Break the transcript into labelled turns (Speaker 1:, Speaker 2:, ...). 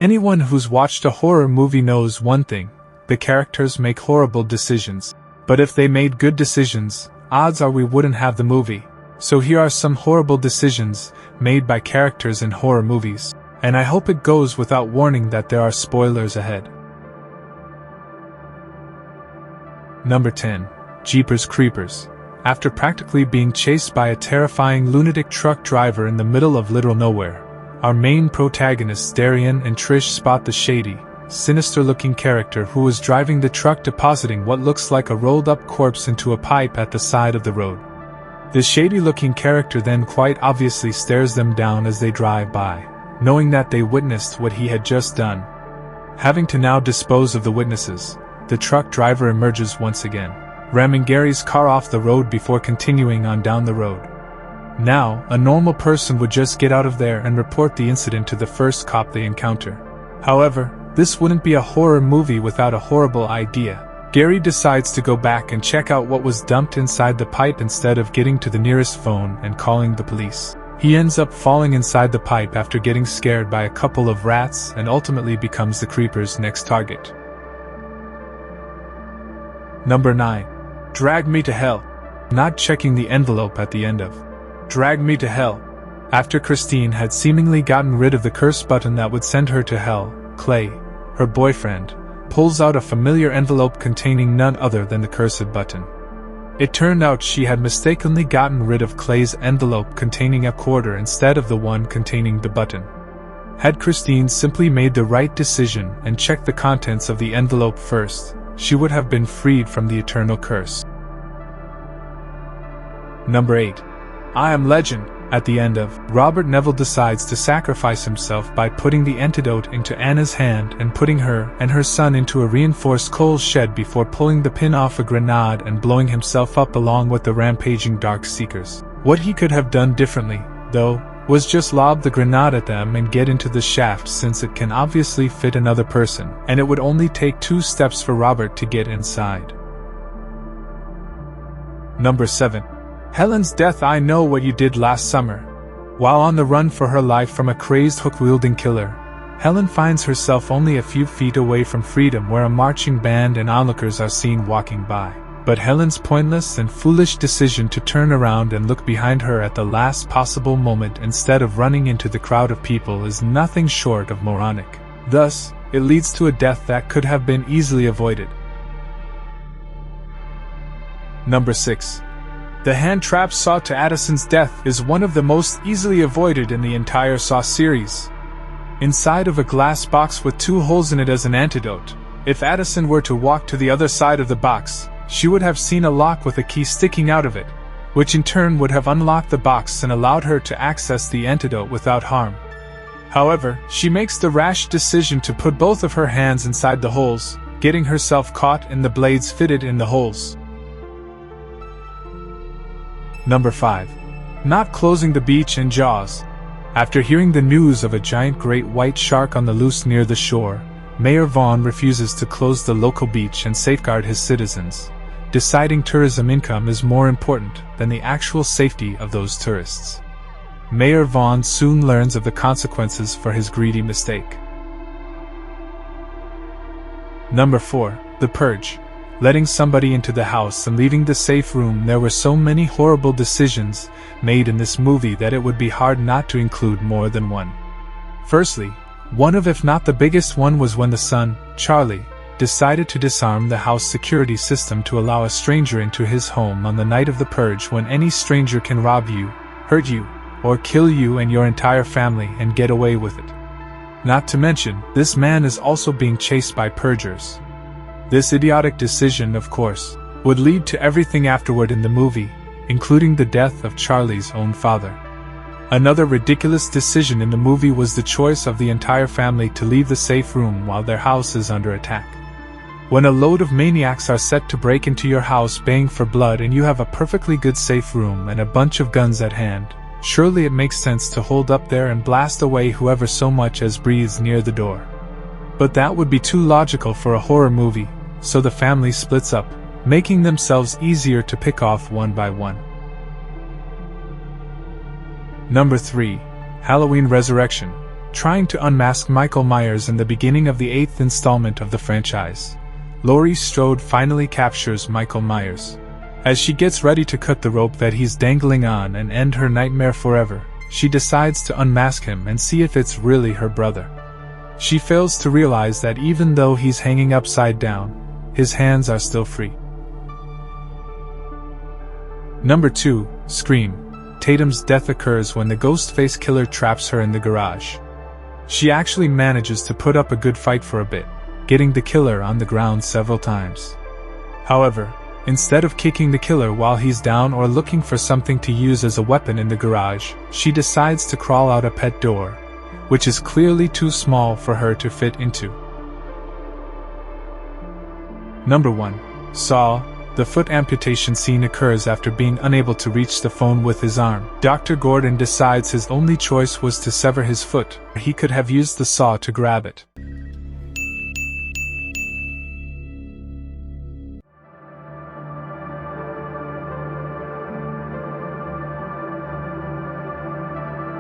Speaker 1: Anyone who's watched a horror movie knows one thing: the characters make horrible decisions. But if they made good decisions, odds are we wouldn't have the movie. So here are some horrible decisions made by characters in horror movies, and I hope it goes without warning that there are spoilers ahead. Number 10. Jeepers Creepers. After practically being chased by a terrifying lunatic truck driver in the middle of literal nowhere, our main protagonists Darian and Trish spot the shady, sinister-looking character who is driving the truck, depositing what looks like a rolled-up corpse into a pipe at the side of the road. The shady-looking character then quite obviously stares them down as they drive by, knowing that they witnessed what he had just done. Having to now dispose of the witnesses, the truck driver emerges once again, ramming Gary's car off the road before continuing on down the road. Now, a normal person would just get out of there and report the incident to the first cop they encounter. However, this wouldn't be a horror movie without a horrible idea. Gary decides to go back and check out what was dumped inside the pipe instead of getting to the nearest phone and calling the police. He ends up falling inside the pipe after getting scared by a couple of rats and ultimately becomes the creeper's next target. Number 9. Drag Me to Hell. Not checking the envelope at the end of Drag Me to Hell. After Christine had seemingly gotten rid of the curse button that would send her to hell, Clay, her boyfriend, pulls out a familiar envelope containing none other than the cursed button. It turned out she had mistakenly gotten rid of Clay's envelope containing a quarter instead of the one containing the button. Had Christine simply made the right decision and checked the contents of the envelope first, she would have been freed from the eternal curse. Number 8. I Am Legend. At the end of Robert Neville decides to sacrifice himself by putting the antidote into Anna's hand and putting her and her son into a reinforced coal shed before pulling the pin off a grenade and blowing himself up along with the rampaging Dark Seekers. What he could have done differently, though, was just lob the grenade at them and get into the shaft, since it can obviously fit another person, and it would only take 2 steps for Robert to get inside. Number 7. Helen's death. I know what you did last summer. While on the run for her life from a crazed hook-wielding killer, Helen finds herself only a few feet away from freedom, where a marching band and onlookers are seen walking by. But Helen's pointless and foolish decision to turn around and look behind her at the last possible moment instead of running into the crowd of people is nothing short of moronic. Thus, it leads to a death that could have been easily avoided. Number 6. The hand trap Saw to Addison's death is one of the most easily avoided in the entire Saw series. Inside of a glass box with 2 holes in it as an antidote, if Addison were to walk to the other side of the box, she would have seen a lock with a key sticking out of it, which in turn would have unlocked the box and allowed her to access the antidote without harm. However, she makes the rash decision to put both of her hands inside the holes, getting herself caught in the blades fitted in the holes. Number 5. Not closing the beach in Jaws. After hearing the news of a giant great white shark on the loose near the shore, Mayor Vaughn refuses to close the local beach and safeguard his citizens, deciding tourism income is more important than the actual safety of those tourists. Mayor Vaughn soon learns of the consequences for his greedy mistake. Number 4. The Purge. Letting somebody into the house and leaving the safe room. There were so many horrible decisions made in this movie that it would be hard not to include more than one. Firstly, one of, if not the biggest one, was when the son, Charlie, decided to disarm the house security system to allow a stranger into his home on the night of the purge, when any stranger can rob you, hurt you, or kill you and your entire family and get away with it. Not to mention, this man is also being chased by purgers. This idiotic decision, of course, would lead to everything afterward in the movie, including the death of Charlie's own father. Another ridiculous decision in the movie was the choice of the entire family to leave the safe room while their house is under attack. When a load of maniacs are set to break into your house baying for blood and you have a perfectly good safe room and a bunch of guns at hand, surely it makes sense to hold up there and blast away whoever so much as breathes near the door. But that would be too logical for a horror movie, so the family splits up, making themselves easier to pick off one by one. Number 3. Halloween Resurrection. trying to unmask Michael Myers in the beginning of the 8th installment of the franchise. Laurie Strode finally captures Michael Myers. As she gets ready to cut the rope that he's dangling on and end her nightmare forever, she decides to unmask him and see if it's really her brother. She fails to realize that even though he's hanging upside down, his hands are still free. Number 2, Scream. Tatum's death occurs when the Ghostface killer traps her in the garage. She actually manages to put up a good fight for a bit, getting the killer on the ground several times. However, instead of kicking the killer while he's down or looking for something to use as a weapon in the garage, she decides to crawl out a pet door, which is clearly too small for her to fit into. Number 1, Saw. The foot amputation scene occurs after being unable to reach the phone with his arm. Dr. Gordon decides his only choice was to sever his foot. He could have used the saw to grab it.